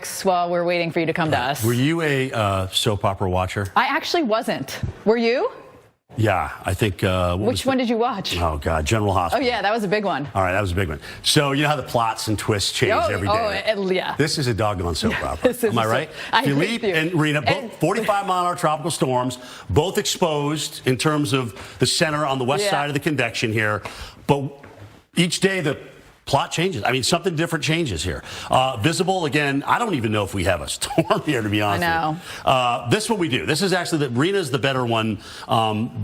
topics while we're waiting for you to come to us. Were you a soap opera watcher? I actually wasn't. Were you? Yeah, I think. Which one did you watch? Oh, God, General Hospital. Oh, yeah, that was a big one. All right, that was a big one. So, you know how the plots and twists change every day? Oh, yeah. This is a doggone soap opera. Am I right? Philippe and Rena, both 45-mile-an-hour tropical storms, both exposed in terms of the center on the west side of the convection here. But each day, the plot changes. I mean, something different changes here. Visible, again, I don't even know if we have a storm here, to be honest. I know. This is what we do. This is actually, Rena's the better one,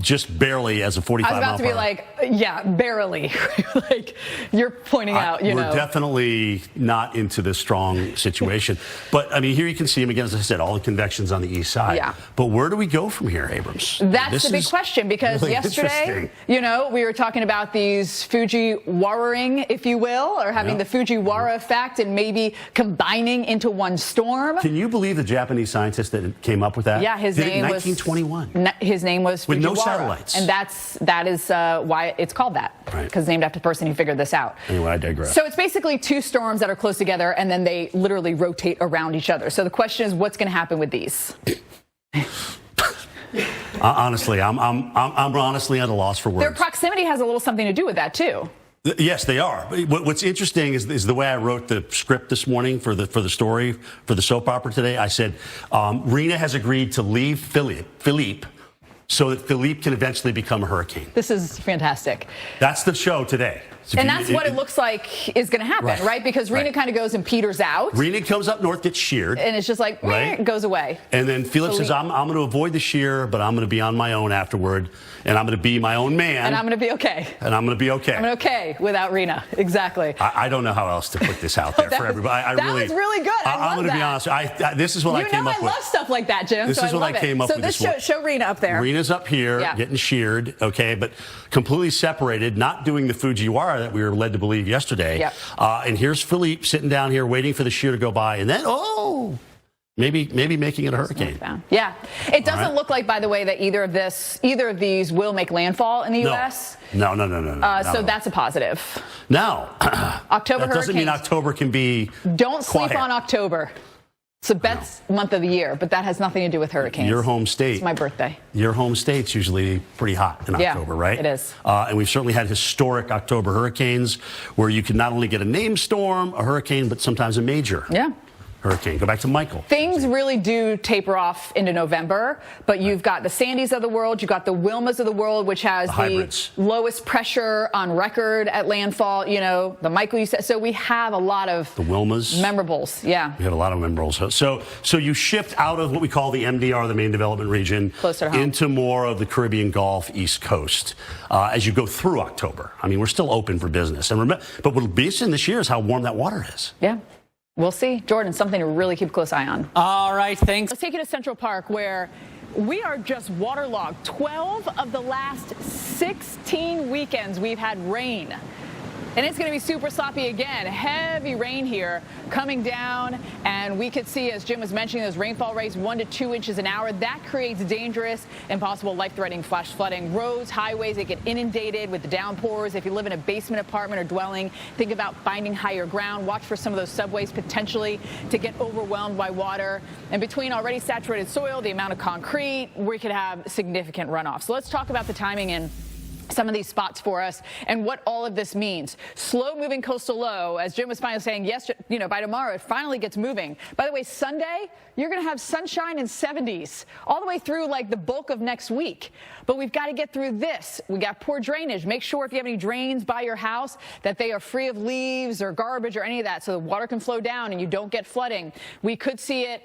just barely as a 45 mile per hour. I was about to be like, yeah, barely. Like, you're pointing out, you know. We're definitely not into this strong situation. But, I mean, here you can see him again, as I said, all the convections on the east side. Yeah. But where do we go from here, Abrams? That's the big question, because really yesterday, you know, we were talking about these Fujiwara-ing, if you will, or having the Fujiwara effect and maybe combining into one storm. Can you believe the Japanese scientist that came up with that? Yeah, his name was 1921. His name was Fujiwara. With no satellites. And that is why it's called that. Right. Because named after the person who figured this out. Anyway, I digress. So it's basically two storms that are close together, and then they literally rotate around each other. So the question is, what's going to happen with these? Honestly, I'm honestly at a loss for words. Their proximity has a little something to do with that too. Yes, they are. What's interesting is the way I wrote the script this morning for the story for the soap opera today. I said Rena has agreed to leave Philippe so that Philippe can eventually become a hurricane. This is fantastic. That's the show today. So and that's what it looks like is going to happen, right? Because Rena kind of goes and peters out. Rena comes up north, gets sheared. And it's just like, goes away. And then Philippe says, I'm going to avoid the shear, but I'm going to be on my own afterward. And I'm going to be my own man. And I'm going to be okay. And I'm going to be okay. I'm okay without Rena. Exactly. I don't know how else to put this out there for everybody. That was really good. I'm going to be honest. This is what I came up with. I love stuff like that, Jim. This is what I came up with. So this show Rena up there. Rena's up here getting sheared, okay, but completely separated, not doing the Fujiwara that we were led to believe yesterday. Yep. And here's Philippe sitting down here waiting for the shear to go by, and then maybe making it a hurricane. Yeah. It doesn't look like, by the way, that either of these will make landfall in the U.S. No. So that's a positive. Now, October that doesn't mean October can be Don't sleep on October. It's the best month of the year, but that has nothing to do with hurricanes. Your home state. It's my birthday. Your home state's usually pretty hot in October, right? It is. And we've certainly had historic October hurricanes where you can not only get a named storm, a hurricane, but sometimes a major hurricane. Go back to Michael. Things really do taper off into November, but you've got the Sandys of the world, you've got the Wilmas of the world, which has the lowest pressure on record at landfall. You know, the Michael you said. So we have a lot of the Wilmas memorables. Yeah, we have a lot of memorables. So you shift out of what we call the MDR, the main development region, closer to home, into more of the Caribbean Gulf, East Coast, as you go through October. I mean, we're still open for business, and remember, but what'll be interesting this year is how warm that water is. Yeah. We'll see. Jordan, something to really keep a close eye on. All right, thanks. Let's take you to Central Park, where we are just waterlogged. 12 of the last 16 weekends we've had rain. And it's going to be super sloppy again. Heavy rain here coming down. And we could see, as Jim was mentioning, those rainfall rates 1 to 2 inches an hour. That creates dangerous and possible life-threatening flash flooding. Roads, highways, they get inundated with the downpours. If you live in a basement apartment or dwelling, think about finding higher ground. Watch for some of those subways potentially to get overwhelmed by water. And between already saturated soil, the amount of concrete, we could have significant runoff. So let's talk about the timing and some of these spots for us and what all of this means. Slow moving coastal low, as Jim was finally saying yesterday, you know, by tomorrow it finally gets moving. By the way, Sunday, you're going to have sunshine in 70s all the way through like the bulk of next week. But we've got to get through this. We got poor drainage. Make sure if you have any drains by your house that they are free of leaves or garbage or any of that so the water can flow down and you don't get flooding. We could see it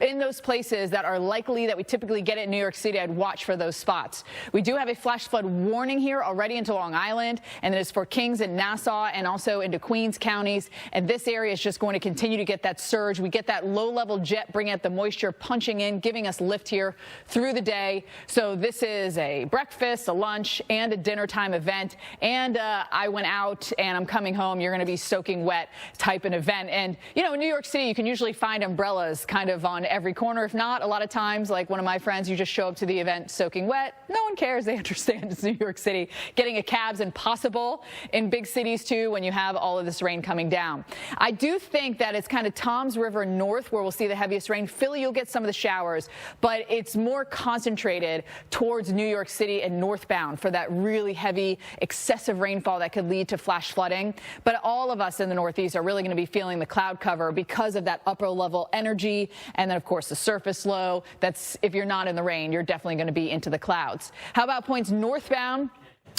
in those places that are likely that we typically get it in New York City. I'd watch for those spots. We do have a flash flood warning here already into Long Island, and it is for Kings and Nassau and also into Queens counties. And this area is just going to continue to get that surge. We get that low-level jet bringing out the moisture, punching in, giving us lift here through the day. So this is a breakfast, a lunch, and a dinner time event. And I went out and I'm coming home. You're going to be soaking wet type of event. And, you know, in New York City, you can usually find umbrellas kind of on every corner. If not, a lot of times, like one of my friends, you just show up to the event soaking wet. No one cares. They understand it's New York City. City. Getting a cab's impossible in big cities, too, when you have all of this rain coming down. I do think that it's kind of Toms River north where we'll see the heaviest rain. Philly, you'll get some of the showers, but it's more concentrated towards New York City and northbound for that really heavy, excessive rainfall that could lead to flash flooding. But all of us in the Northeast are really going to be feeling the cloud cover because of that upper level energy. And then, of course, the surface low. That's if you're not in the rain, you're definitely going to be into the clouds. How about points northbound?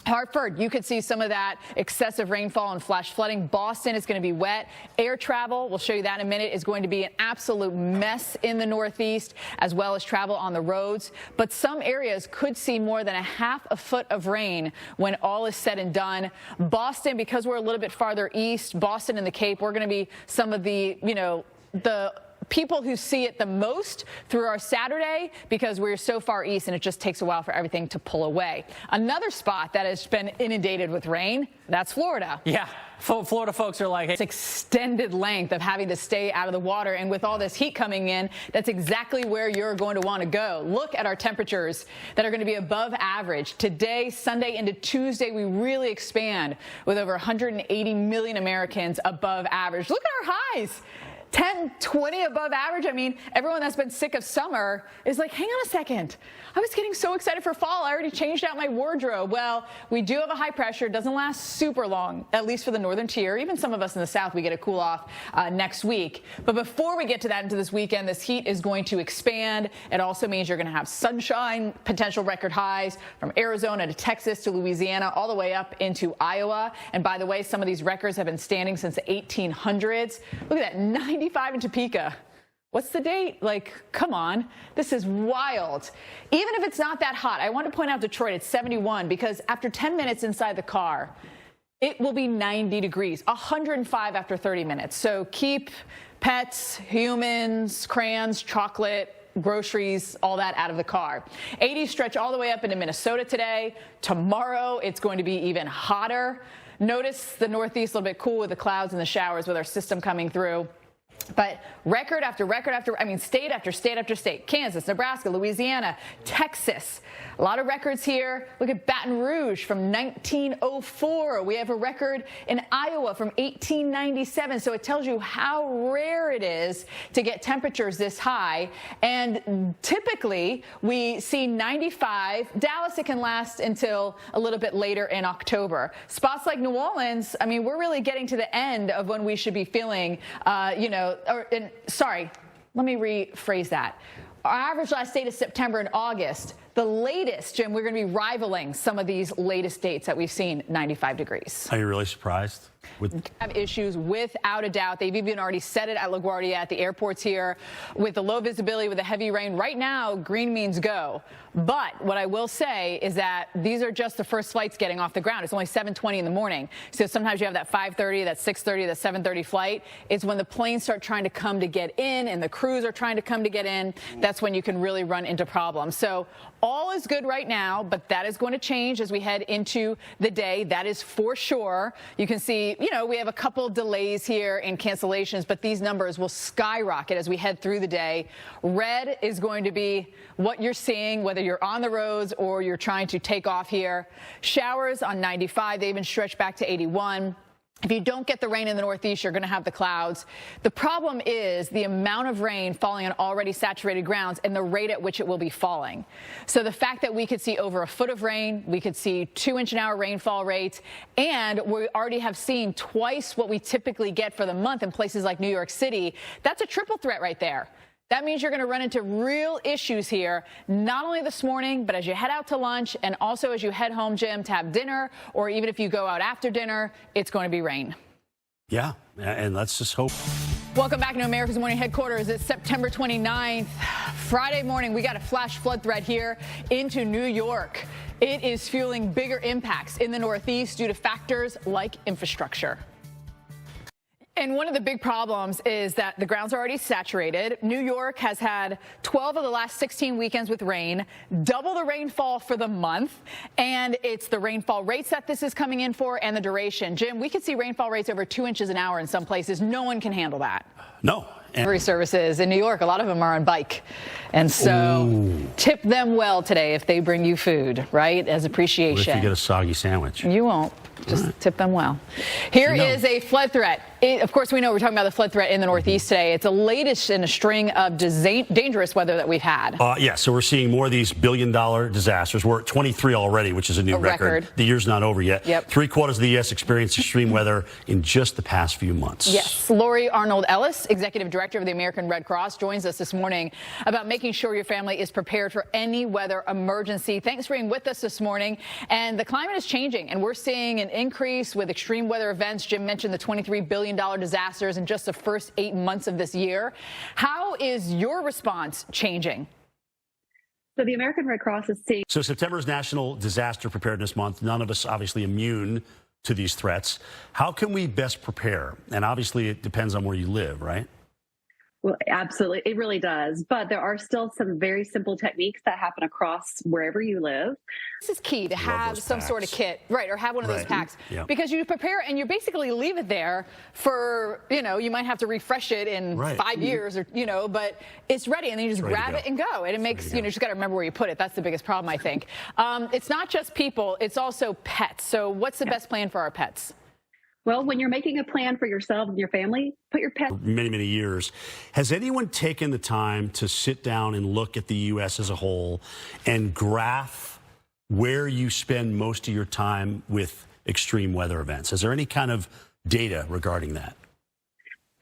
Hartford, you could see some of that excessive rainfall and flash flooding. Boston is going to be wet. Air travel, we'll show you that in a minute, is going to be an absolute mess in the Northeast, as well as travel on the roads. But some areas could see more than a half a foot of rain when all is said and done. Boston, because we're a little bit farther east, Boston and the Cape, we're going to be some of the, the people who see it the most through our Saturday because we're so far east and it just takes a while for everything to pull away. Another spot that has been inundated with rain, that's Florida. Yeah. Florida folks are like, hey. It's extended length of having to stay out of the water, and with all this heat coming in, that's exactly where you're going to want to go. Look at our temperatures that are going to be above average. Today, Sunday into Tuesday, we really expand with over 180 million Americans above average. Look at our highs. 10, 20 above average. I mean, everyone that's been sick of summer is like, hang on a second. I was getting so excited for fall. I already changed out my wardrobe. Well, we do have a high pressure. It doesn't last super long, at least for the northern tier. Even some of us in the south, we get a cool off next week. But before we get to that into this weekend, this heat is going to expand. It also means you're going to have sunshine, potential record highs from Arizona to Texas to Louisiana, all the way up into Iowa. And by the way, some of these records have been standing since the 1800s. Look at that, 95 in Topeka. What's the date? Like, come on. This is wild. Even if it's not that hot, I want to point out Detroit, it's 71 because after 10 minutes inside the car, it will be 90 degrees, 105 after 30 minutes. So keep pets, humans, crayons, chocolate, groceries, all that out of the car. 80s stretch all the way up into Minnesota today. Tomorrow, it's going to be even hotter. Notice the Northeast a little bit cool with the clouds and the showers with our system coming through. But record after record after, state after state after state. Kansas, Nebraska, Louisiana, Texas. A lot of records here. Look at Baton Rouge from 1904. We have a record in Iowa from 1897. So it tells you how rare it is to get temperatures this high. And typically, we see 95. Dallas, it can last until a little bit later in October. Spots like New Orleans, we're really getting to the end of when we should be feeling, sorry, let me rephrase that. Our average last date is September and August. The latest, Jim, we're going to be rivaling some of these latest dates that we've seen, 95 degrees. Are you really surprised? Have issues without a doubt. They've even already said it at LaGuardia at the airports here with the low visibility, with the heavy rain. Right now, green means go. But what I will say is that these are just the first flights getting off the ground. It's only 7:20 in the morning. So sometimes you have that 5:30, that 6:30, that 7:30 flight. It's when the planes start trying to come to get in and the crews are trying to come to get in. That's when you can really run into problems. So all is good right now, but that is going to change as we head into the day. That is for sure. You can see, we have a couple delays here in cancellations, but these numbers will skyrocket as we head through the day. Red is going to be what you're seeing, whether you're on the roads or you're trying to take off here. Showers on 95, they even stretch back to 81. If you don't get the rain in the Northeast, you're going to have the clouds. The problem is the amount of rain falling on already saturated grounds and the rate at which it will be falling. So the fact that we could see over a foot of rain, we could see 2-inch-an-hour rainfall rates, and we already have seen twice what we typically get for the month in places like New York City, that's a triple threat right there. That means you're going to run into real issues here, not only this morning, but as you head out to lunch and also as you head home, Jim, to have dinner, or even if you go out after dinner, it's going to be rain. Yeah, and let's just hope. Welcome back to America's Morning Headquarters. It's September 29th. Friday morning, we got a flash flood threat here into New York. It is fueling bigger impacts in the Northeast due to factors like infrastructure. And one of the big problems is that the ground's already saturated. New York has had 12 of the last 16 weekends with rain, double the rainfall for the month. And it's the rainfall rates that this is coming in for and the duration. Jim, we could see rainfall rates over 2 inches an hour in some places. No one can handle that. No. Delivery services in New York, a lot of them are on bike. And so tip them well today if they bring you food, right, as appreciation. What if you get a soggy sandwich? You won't. Just tip them well. Here is a flood threat. Of course, we know we're talking about the flood threat in the Northeast today. It's the latest in a string of dangerous weather that we've had. Yeah, so we're seeing more of these billion-dollar disasters. We're at 23 already, which is a new record. The year's not over yet. Yep. 3/4 of the U.S. experienced extreme weather in just the past few months. Yes. Lori Arnold Ellis, Executive Director of the American Red Cross, joins us this morning about making sure your family is prepared for any weather emergency. Thanks for being with us this morning. And the climate is changing, and we're seeing an increase with extreme weather events. Jim mentioned the $23 billion disasters in just the first 8 months of this year. How is your response changing? So the American Red Cross is seeing. So September is National Disaster Preparedness Month. None of us obviously immune to these threats. How can we best prepare? And obviously it depends on where you live, right? Well, absolutely. It really does. But there are still some very simple techniques that happen across wherever you live. This is key to have some sort of kit, right, or have one of those packs, because you prepare and you basically leave it there for, you might have to refresh it in 5 years or, but it's ready and then you just grab it and go. And it makes, you just got to remember where you put it. That's the biggest problem, I think. It's not just people, it's also pets. So what's the best plan for our pets? Well, when you're making a plan for yourself and your family, put your pet. Many, many years. Has anyone taken the time to sit down and look at the U.S. as a whole and graph where you spend most of your time with extreme weather events? Is there any kind of data regarding that?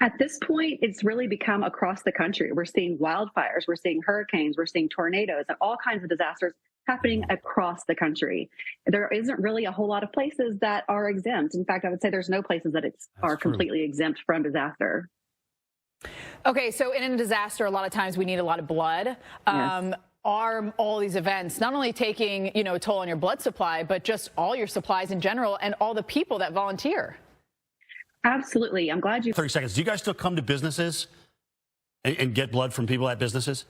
At this point, it's really become across the country. We're seeing wildfires, we're seeing hurricanes, we're seeing tornadoes, and all kinds of disasters happening across the country. There isn't really a whole lot of places that are exempt. In fact, I would say there's no places that are completely exempt from disaster. Okay, so in a disaster, a lot of times we need a lot of blood. Yes. Are all these events not only taking, a toll on your blood supply, but just all your supplies in general and all the people that volunteer? Absolutely. I'm glad you. 30 seconds. Do you guys still come to businesses and get blood from people at businesses?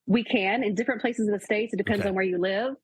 We can in different places of the states. It depends on where you live.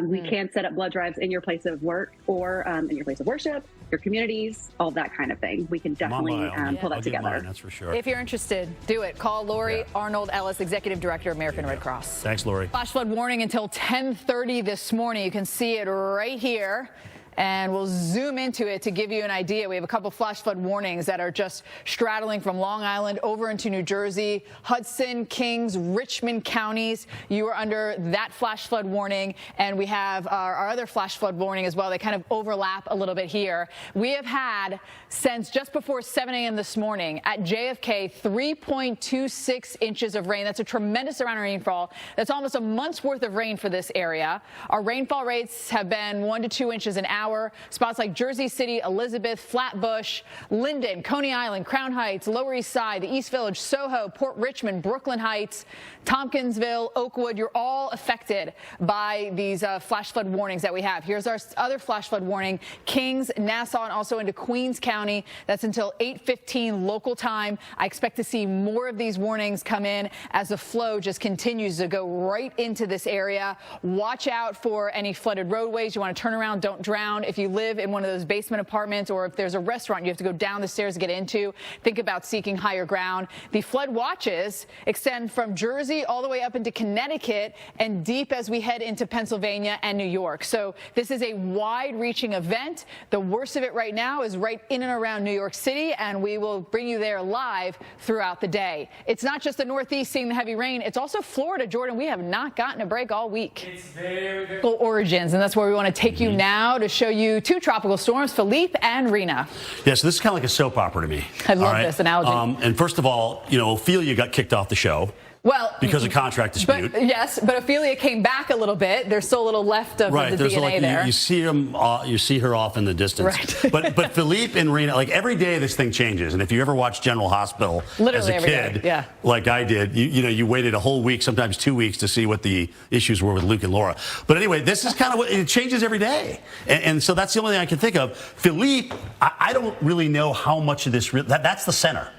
We can set up blood drives in your place of work or in your place of worship, your communities, all that kind of thing. We can definitely pull that together. Mine, that's for sure. If you're interested, do it. Call Lori Arnold Ellis, Executive Director, American Red Cross. Thanks, Lori. Flash flood warning until 10:30 this morning. You can see it right here. And we'll zoom into it to give you an idea. We have a couple flash flood warnings that are just straddling from Long Island over into New Jersey, Hudson, Kings, Richmond counties. You are under that flash flood warning. And we have our other flash flood warning as well. They kind of overlap a little bit here. We have had, since just before 7 a.m. this morning at JFK, 3.26 inches of rain. That's a tremendous amount of rainfall. That's almost a month's worth of rain for this area. Our rainfall rates have been 1 to 2 inches an hour. Spots like Jersey City, Elizabeth, Flatbush, Linden, Coney Island, Crown Heights, Lower East Side, the East Village, Soho, Port Richmond, Brooklyn Heights, Tompkinsville, Oakwood. You're all affected by these flash flood warnings that we have. Here's our other flash flood warning. Kings, Nassau, and also into Queens County. That's until 8:15 local time. I expect to see more of these warnings come in as the flow just continues to go right into this area. Watch out for any flooded roadways. You want to turn around, don't drown. If you live in one of those basement apartments or if there's a restaurant you have to go down the stairs to get into, think about seeking higher ground. The flood watches extend from Jersey all the way up into Connecticut and deep as we head into Pennsylvania and New York. So this is a wide-reaching event. The worst of it right now is right in and around New York City, and we will bring you there live throughout the day. It's not just the Northeast seeing the heavy rain. It's also Florida, Jordan. We have not gotten a break all week. It's very origins, and that's where we want to take you now to show you two tropical storms, Philippe and Rina. Yeah, so this is kind of like a soap opera to me. I love this analogy. And first of all, Ophelia got kicked off the show. Well, because of contract dispute. Yes, but Ophelia came back a little bit. There's still a little left of the DNA there. You see her off in the distance. Right. but Philippe and Rina, like every day this thing changes. And if you ever watched General Hospital as a kid, like I did, you waited a whole week, sometimes 2 weeks to see what the issues were with Luke and Laura. But anyway, this is kind of what it changes every day. And so that's the only thing I can think of. Philippe, I don't really know how much of this, that's the center.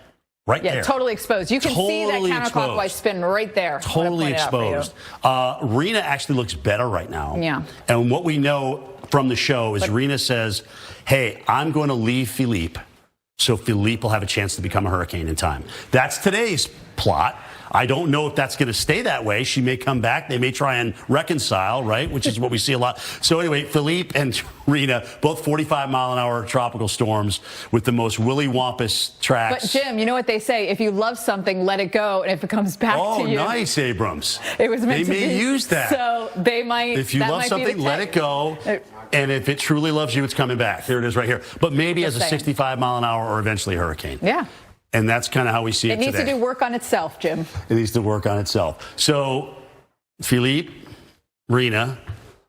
Right there. Totally exposed. You can see that counterclockwise spin right there. Totally exposed. Rina actually looks better right now. Yeah. And what we know from the show is Rina says, hey, I'm going to leave Philippe so Philippe will have a chance to become a hurricane in time. That's today's plot. I don't know if that's going to stay that way. She may come back. They may try and reconcile, right? Which is what we see a lot. So anyway, Philippe and Rina, both 45-mile-an-hour tropical storms with the most willy-wampus tracks. But Jim, you know what they say? If you love something, let it go, and if it comes back to you. Oh, nice, Abrams. It was meant they to may be. use that. So they might. If you love something, let it go. And if it truly loves you, it's coming back. There it is right here. But maybe as a 65-mile-an-hour or eventually a hurricane. Yeah. And that's kind of how we see it today. It needs to do work on itself, Jim. It needs to work on itself. So, Philippe, Rina,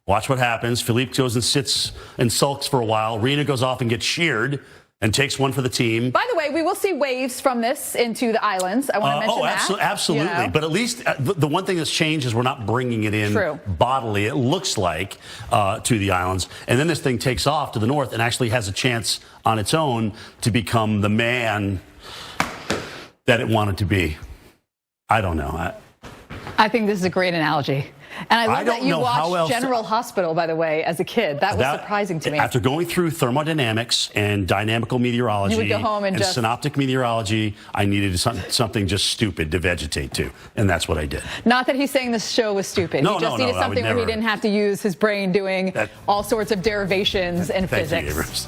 watch what happens. Philippe goes and sits and sulks for a while. Rina goes off and gets sheared and takes one for the team. By the way, we will see waves from this into the islands. I want to mention that. Absolutely. You know? But at least the one thing that's changed is we're not bringing it in bodily, it looks like, to the islands. And then this thing takes off to the north and actually has a chance on its own to become the man that it wanted to be. I don't know. I think this is a great analogy. And I love that you watched General Hospital, by the way, as a kid. That was surprising to me. After going through thermodynamics and dynamical meteorology you would go home and synoptic meteorology, I needed something just stupid to vegetate to. And that's what I did. Not that he's saying this show was stupid. He just needed something where he didn't have to use his brain doing all sorts of derivations and physics. Thank you, Abrams.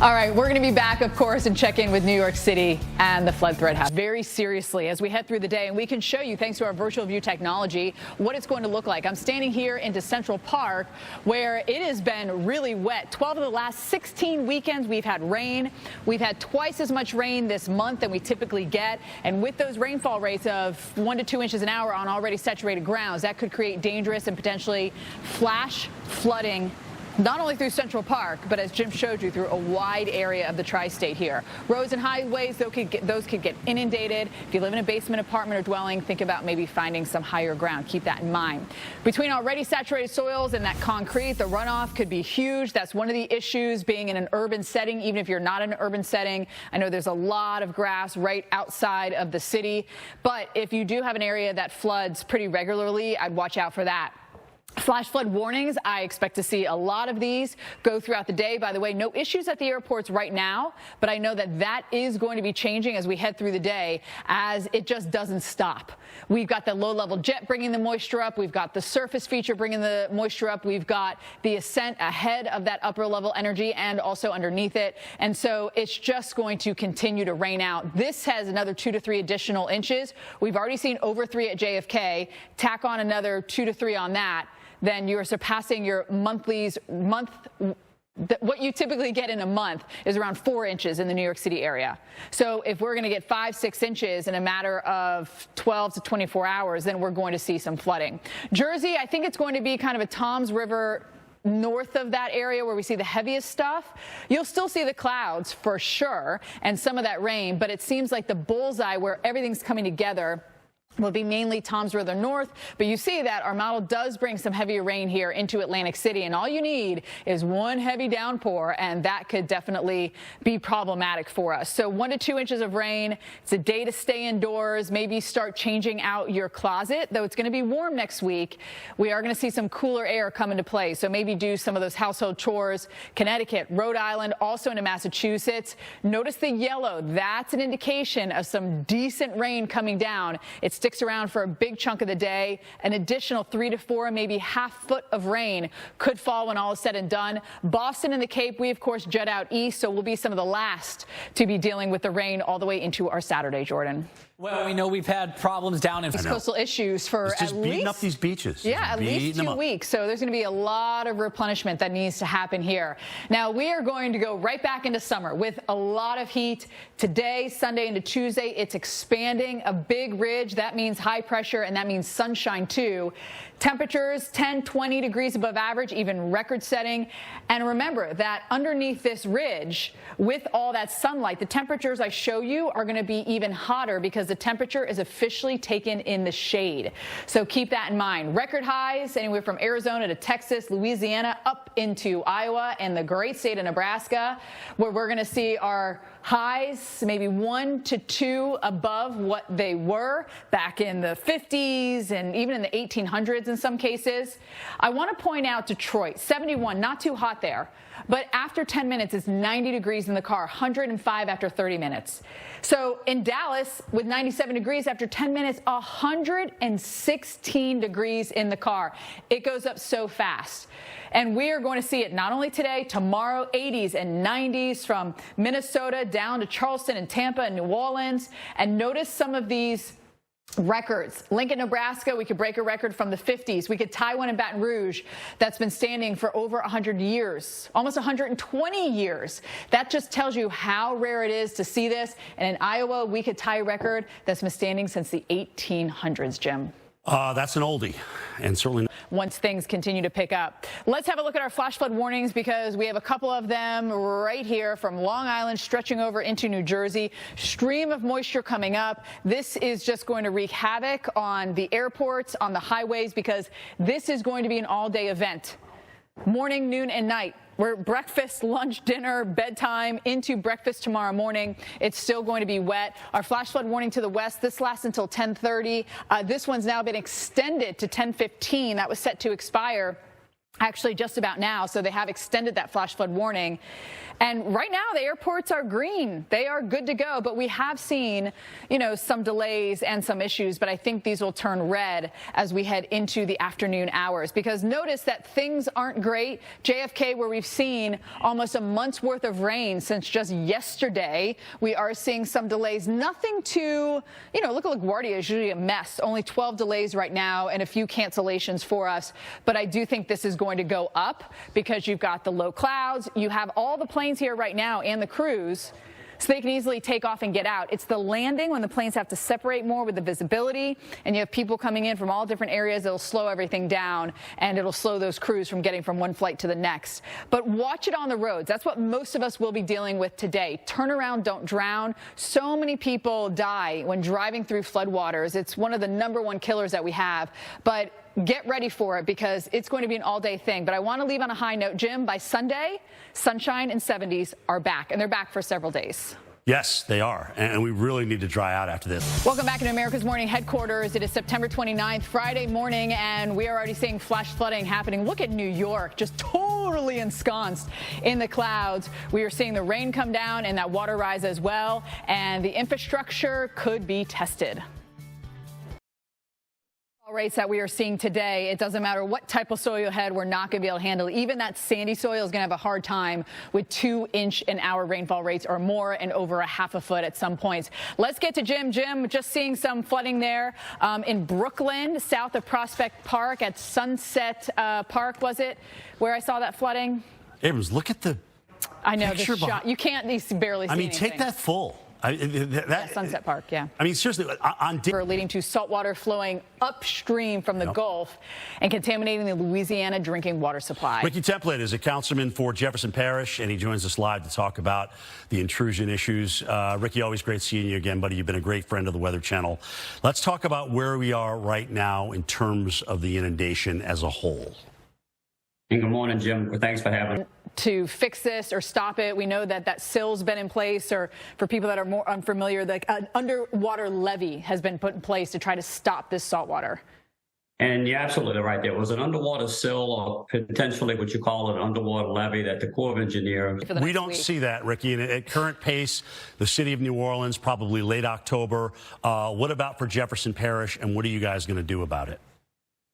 All right, we're going to be back, of course, and check in with New York City and the flood threat very seriously as we head through the day. And we can show you, thanks to our virtual view technology, what it's going to look like. I'm standing here into Central Park where it has been really wet. 12 of the last 16 weekends we've had rain. We've had twice as much rain this month than we typically get. And with those rainfall rates of 1 to 2 inches an hour on already saturated grounds, that could create dangerous and potentially flash flooding, not only through Central Park, but as Jim showed you, through a wide area of the tri-state here. Roads and highways, those could get inundated. If you live in a basement apartment or dwelling, think about maybe finding some higher ground. Keep that in mind. Between already saturated soils and that concrete, the runoff could be huge. That's one of the issues being in an urban setting, even if you're not in an urban setting. I know there's a lot of grass right outside of the city, but if you do have an area that floods pretty regularly, I'd watch out for that. Flash flood warnings, I expect to see a lot of these go throughout the day. By the way, no issues at the airports right now, but I know that is going to be changing as we head through the day, as it just doesn't stop. We've got the low-level jet bringing the moisture up. We've got the surface feature bringing the moisture up. We've got the ascent ahead of that upper-level energy and also underneath it. And so it's just going to continue to rain out. This has another 2 to 3 additional inches. We've already seen over 3 at JFK. Tack on another 2 to 3 on that, then you're surpassing your what you typically get in a month is around 4 inches in the New York City area. So if we're going to get 5-6 inches in a matter of 12 to 24 hours, then we're going to see some flooding. Jersey, I think it's going to be kind of a Toms River north of that area where we see the heaviest stuff. You'll still see the clouds for sure and some of that rain, but it seems like the bullseye where everything's coming together will be mainly Toms River north, but you see that our model does bring some heavier rain here into Atlantic City, and all you need is one heavy downpour, and that could definitely be problematic for us. So 1 to 2 inches of rain. It's a day to stay indoors, maybe start changing out your closet, though it's going to be warm next week. We are going to see some cooler air come into play, so maybe do some of those household chores. Connecticut, Rhode Island, also into Massachusetts. Notice the yellow. That's an indication of some decent rain coming down. It's sticks around for a big chunk of the day. An additional 3 to 4, maybe half foot of rain could fall when all is said and done. Boston and the Cape, we of course jet out east, so we'll be some of the last to be dealing with the rain all the way into our Saturday, Jordan. Well, we know we've had problems down in coastal issues for it's just beating up these beaches. Yeah, at least 2 weeks. So there's going to be a lot of replenishment that needs to happen here. Now, we are going to go right back into summer with a lot of heat. Today, Sunday into Tuesday, it's expanding. A big ridge. That means high pressure, and that means sunshine, too. Temperatures 10, 20 degrees above average, even record setting. And remember that underneath this ridge, with all that sunlight, the temperatures I show you are going to be even hotter because the temperature is officially taken in the shade. So keep that in mind. Record highs anywhere from Arizona to Texas, Louisiana, up into Iowa and the great state of Nebraska, where we're going to see our highs maybe 1 to 2 above what they were back in the 50s and even in the 1800s in some cases. I want to point out Detroit, 71, not too hot there. But after 10 minutes, it's 90 degrees in the car, 105 after 30 minutes. So in Dallas, with 97 degrees after 10 minutes, 116 degrees in the car. It goes up so fast. And we are going to see it not only today, tomorrow, 80s and 90s from Minnesota down to Charleston and Tampa and New Orleans. And notice some of these records. Lincoln, Nebraska, we could break a record from the 50s. We could tie one in Baton Rouge that's been standing for over 100 years, almost 120 years. That just tells you how rare it is to see this. And in Iowa, we could tie a record that's been standing since the 1800s, Jim. That's an oldie, and certainly once things continue to pick up. Let's have a look at our flash flood warnings because we have a couple of them right here from Long Island stretching over into New Jersey. Stream of moisture coming up. This is just going to wreak havoc on the airports, on the highways, because this is going to be an all-day event. Morning, noon, and night. We're breakfast, lunch, dinner, bedtime, into breakfast tomorrow morning. It's still going to be wet. Our flash flood warning to the west, this lasts until 10:30. This one's now been extended to 10:15. That was set to expire actually just about now, so they have extended that flash flood warning. And right now, the airports are green. They are good to go, but we have seen, some delays and some issues, but I think these will turn red as we head into the afternoon hours, because notice that things aren't great. JFK, where we've seen almost a month's worth of rain since just yesterday, we are seeing some delays. Nothing to, look at LaGuardia is usually a mess. Only 12 delays right now and a few cancellations for us, but I do think this is going to go up because you've got the low clouds, you have all the planes here right now and the crews, so they can easily take off and get out. It's the landing when the planes have to separate more with the visibility, and you have people coming in from all different areas. It'll slow everything down, and it'll slow those crews from getting from one flight to the next. But watch it on the roads. That's what most of us will be dealing with today. Turn around, don't drown. So many people die when driving through floodwaters. It's one of the #1 killers that we have. But get ready for it because it's going to be an all-day thing. But I want to leave on a high note, Jim. By Sunday, sunshine and 70s are back, and they're back for several days. yes, they are, and we really need to dry out after this. Welcome back to America's Morning Headquarters. It is September 29th, Friday morning, and we are already seeing flash flooding happening. Look at New York, just totally ensconced in the clouds. We are seeing the rain come down and that water rise as well, and the infrastructure could be tested. Rates that we are seeing today, it doesn't matter what type of soil you had, we're not going to be able to handle it. Even that sandy soil is going to have a hard time with 2-inch-an-hour rainfall rates or more, and over a half a foot at some points. Let's get to Jim. Jim, just seeing some flooding there in Brooklyn, south of Prospect Park at Sunset Park, was it, where I saw that flooding? Abrams, look at the I know, the picture shot. You can't barely see anything. take that full. Sunset Park, yeah. I mean, seriously, leading to saltwater flowing upstream from the Gulf and contaminating the Louisiana drinking water supply. Ricky Template is a councilman for Jefferson Parish, and he joins us live to talk about the intrusion issues. Ricky, always great seeing you again, buddy. You've been a great friend of the Weather Channel. Let's talk about where we are right now in terms of the inundation as a whole. And good morning, Jim. Thanks for having me. To fix this or stop it, we know that sill's been in place, or for people that are more unfamiliar, an underwater levee has been put in place to try to stop this saltwater. And you're absolutely right. There was an underwater sill, or potentially what you call an underwater levee, that the Corps of Engineers. We don't see that, Ricky. And at current pace, the city of New Orleans, probably late October. What about for Jefferson Parish, and what are you guys going to do about it?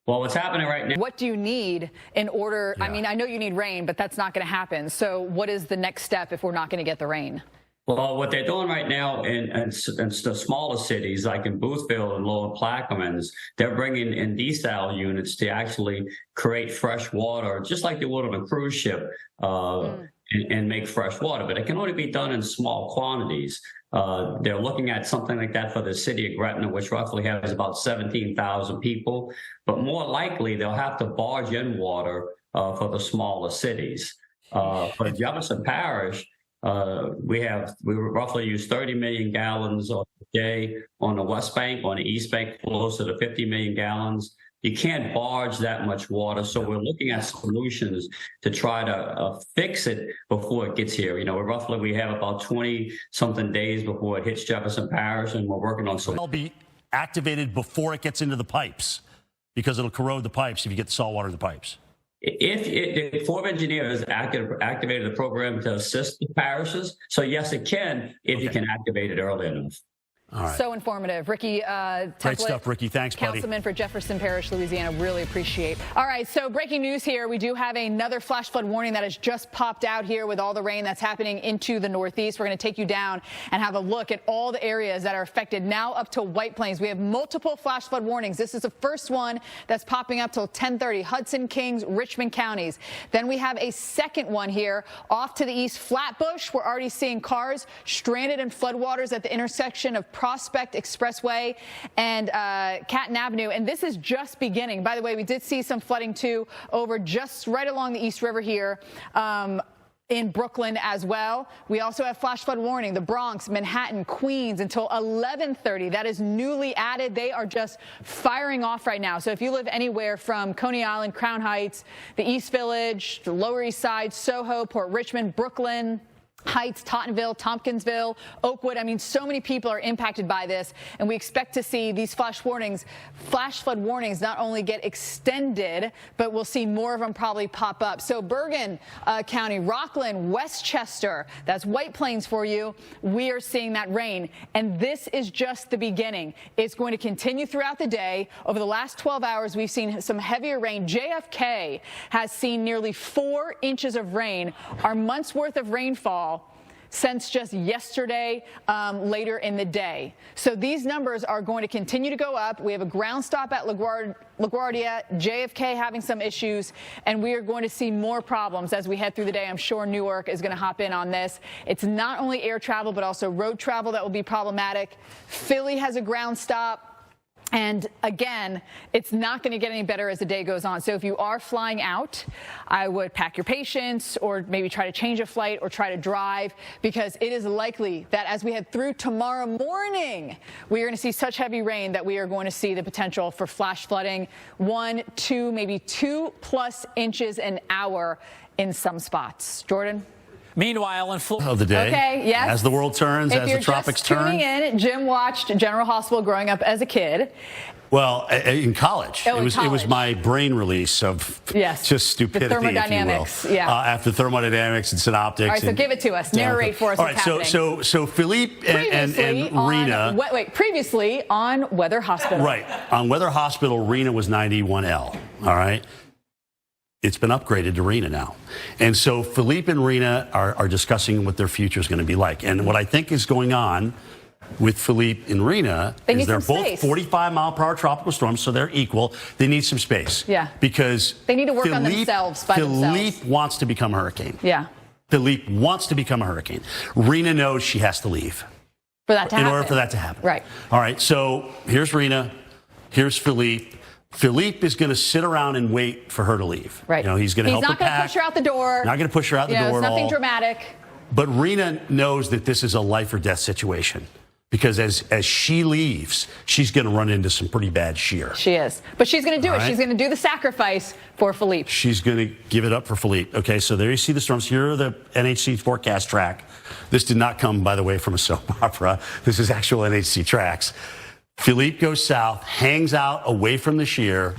Well, what's happening right now? What do you need in order? Yeah. I mean, I know you need rain, but that's not going to happen. So what is the next step if we're not going to get the rain? Well, what they're doing right now in the smaller cities, like in Boothville and Lower Plaquemines, they're bringing in desal units to actually create fresh water, just like they would on a cruise ship, and make fresh water. But it can only be done in small quantities. They're looking at something like that for the city of Gretna, which roughly has about 17,000 people. But more likely, they'll have to barge in water for the smaller cities. For Jefferson Parish, we roughly use 30 million gallons a day on the West Bank. On the East Bank, closer to 50 million gallons. You can't barge that much water. So we're looking at solutions to try to fix it before it gets here. Roughly we have about 20-something days before it hits Jefferson Parish, and we're working on some. It'll be activated before it gets into the pipes because it'll corrode the pipes if you get the salt water in the pipes. The Corps of Engineers activated the program to assist the parishes. So yes, it can if you can activate it early enough. All right. So informative. Ricky Great stuff, Ricky. Thanks, buddy. Councilman for Jefferson Parish, Louisiana. Really appreciate. All right, so breaking news here. We do have another flash flood warning that has just popped out here with all the rain that's happening into the Northeast. We're going to take you down and have a look at all the areas that are affected now up to White Plains. We have multiple flash flood warnings. This is the first one that's popping up till 10:30. Hudson, Kings, Richmond counties. Then we have a second one here off to the east, Flatbush. We're already seeing cars stranded in floodwaters at the intersection of Prospect Expressway and Catton Avenue. And this is just beginning. By the way, we did see some flooding, too, over just right along the East River here. In Brooklyn as well. We also have flash flood warning, the Bronx, Manhattan, Queens until 11:30. That is newly added. They are just firing off right now. So if you live anywhere from Coney Island, Crown Heights, the East Village, the Lower East Side, Soho, Port Richmond, Brooklyn Heights, Tottenville, Tompkinsville, Oakwood. I mean, so many people are impacted by this, and we expect to see these flash flood warnings not only get extended, but we'll see more of them probably pop up. So Bergen County, Rockland, Westchester, that's White Plains for you. We are seeing that rain, and this is just the beginning. It's going to continue throughout the day. Over the last 12 hours, we've seen some heavier rain. JFK has seen nearly 4 inches of rain, our month's worth of rainfall since just yesterday, later in the day. So these numbers are going to continue to go up. We have a ground stop at LaGuardia, JFK having some issues, and we are going to see more problems as we head through the day. I'm sure Newark is going to hop in on this. It's not only air travel, but also road travel that will be problematic. Philly has a ground stop. And again, it's not going to get any better as the day goes on. So if you are flying out, I would pack your patience or maybe try to change a flight or try to drive, because it is likely that as we head through tomorrow morning, we are going to see such heavy rain that we are going to see the potential for flash flooding, 1, 2, maybe 2+ inches an hour in some spots. Jordan? Meanwhile, in Florida of the day, okay, yes. As the world turns, if as you're the tropics just turn. tuning in, Jim watched General Hospital growing up as a kid. Well, in college, Oh, it was my brain release of just stupidity, the thermodynamics, if you will. After thermodynamics and synoptics. All right, so give it to us. Narrate for us what's happening. So Philippe and Rena. Previously on Weather Hospital. Right. On Weather Hospital, Rena was 91L. All right. It's been upgraded to Rena now. And so Philippe and Rena are discussing what their future is going to be like. And what I think is going on with Philippe and Rena is they're both 45-mile-per-hour tropical storms, so they're equal. They need some space. Yeah. Because they need to work on themselves by themselves. Philippe wants to become a hurricane. Yeah. Philippe wants to become a hurricane. Rena knows she has to leave. For that to happen. In order for that to happen. Right. All right, so here's Rena. Here's Philippe. Philippe is going to sit around and wait for her to leave. Right. He's going to help her pack. He's not going to push her out the door. Not going to push her out the door at all. It's nothing dramatic. But Rena knows that this is a life or death situation, because as she leaves, she's going to run into some pretty bad shear. She is. But she's going to do it. She's going to do the sacrifice for Philippe. She's going to give it up for Philippe. Okay, so there you see the storms. Here are the NHC forecast track. This did not come, by the way, from a soap opera. This is actual NHC tracks. Philippe goes south, hangs out away from the shear.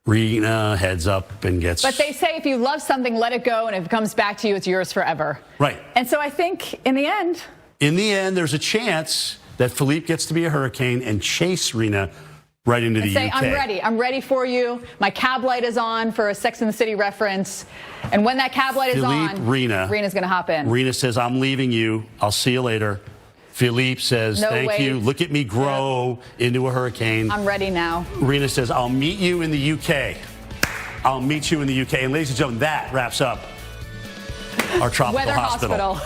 Rena heads up and gets... But they say if you love something, let it go, and if it comes back to you, it's yours forever. Right. And so I think in the end, there's a chance that Philippe gets to be a hurricane and chase Rena right into the UK. I'm ready. I'm ready for you. My cab light is on for a Sex and the City reference. And when that cab light is on, Rena's going to hop in. Rena says, I'm leaving you. I'll see you later. Philippe says, thank you. Look at me grow into a hurricane. I'm ready now. Rena says, I'll meet you in the UK. I'll meet you in the UK. And ladies and gentlemen, that wraps up our tropical Weather Hospital.